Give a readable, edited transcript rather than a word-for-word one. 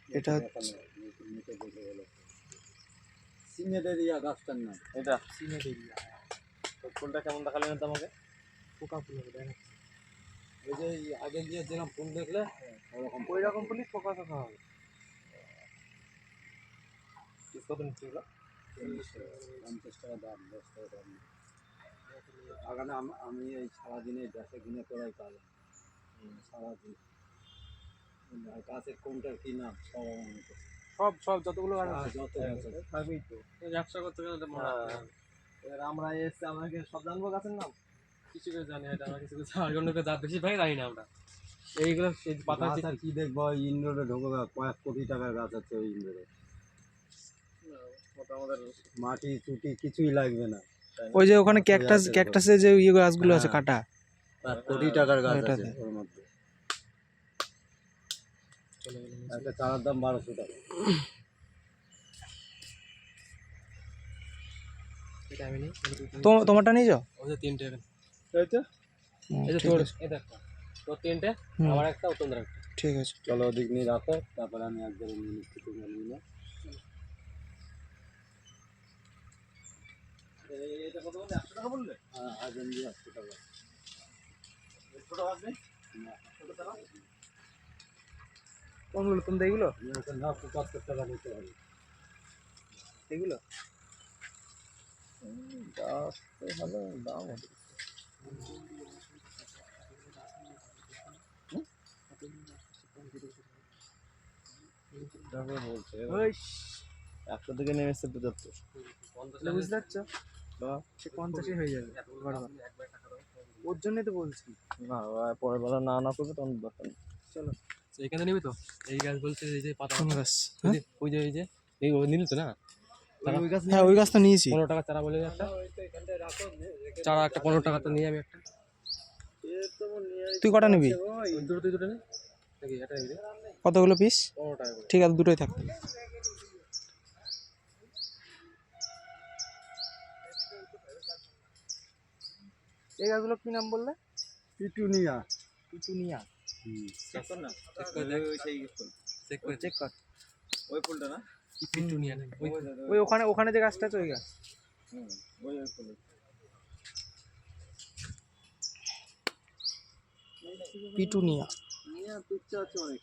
এটা সিনেডেরিয়া গাছটার নাম। এটা সিনেডেরিয়া। তো ফুলটা কেমন দেখালেন তোমাকে? পোকা ফুল হবে দেখ, ওই যে আগে গিয়ে যেরকম ফুল দেখলে ওরকম ওই রকম ফুলই পোকা পোকা হবে। কত নিচ্ছে এগুলো? 50 টাকা দাম, 10 টাকা দাম। বাগানে আমি এই সারাদিনে বেচা কিনে করাই পাবো সারাদিন। গাছের কোনটার কি নাম সব আমার মতো, সব যতগুলো গাছ আছে যত গাছ আছে থাকবেই তো। ব্যবসা করতে গেলে তো মনে রাখতে হবে। এবার আমরা এসে আমাকে সব জানবো গাছের নাম। কিছু করে জানি, এটা আমরা কিছু কিছু আর অন্যকে যা বেশি ভাই জানি না আমরা। এইগুলো এই পাতা গাছ আর কি দেখবো, ওই ইন্ডোরে ঢোকো কয়েক কোটি টাকার গাছ আছে ওই ইন্ডোরে। আমাদের মাটি চুটি কিছুই লাগবে না। ওই যে ওখানে ক্যাকটাসের যে ইয়ে গাছগুলো আছে কাটা, কোটি টাকার গাছ আছে ওইটাতে। ওর মধ্যে। একটা চারার দাম 1200 টাকা। এটা আমি নিই। তোমারটা নিয়ে যাও। ওই যে তিনটে এখানে। এই তো এই যে ঠিক তোর আছে, এই দেখো। তোর তিনটে, হুম। আমার একটা, ও তোমার একটা। ঠিক আছে। চলো ওদিক নিয়ে রাখো, তারপরে আমি একবারে নিয়ে নিচ্ছি, তোমরা নিয়ে নাও। এটা কত বললে? 100 টাকা বললে? হ্যাঁ হাজার নিয়ে 100 টাকা। ছোট আছে? ছোট টাকা? কোনগুলো তুমি এইগুলো? না 75 টাকা নিতে হবে। এগুলো গাছ তো ভালো দাম আছে। বলছে 100 থেকে নেমেছে 75। বুঝতে পারছো, সে 50-ই হয়ে যাবে বারবার। ওর জন্যই তো বলছি। না পরের বেলা না না করবে তখন দরকার নেই। চলো এইখানে নিবি তো? এই গাছ বলছে এই যে পাতা কোন গাছ? ওই যে এই নিল তো না? ওই গাছ, হ্যাঁ ওই গাছটা নিয়েছি। 15 টাকা চারা বলে একটা চারা, একটা 15 টাকা তো নিয়ে আমি একটা। তুই কটা নিবি? দুটো নে নাকি এটা নিবি? কতগুলো পিস? 15 টাকা করে। ঠিক আছে, দুটোই থাক। এই গাছগুলো কি নাম বললে? পিটুনিয়া। পিটুনিয়া। চেক কর না, চেক করে দেখ। ওই সেই ফুল চেক করে চেক কর। ওই ফুলটা না কি পিটুনিয়া নাকি? ওই ওখানে যে গাছটা আছে ওই গাছ। ওই ফুল। পিটুনিয়া। পিকচার আছে অনেক।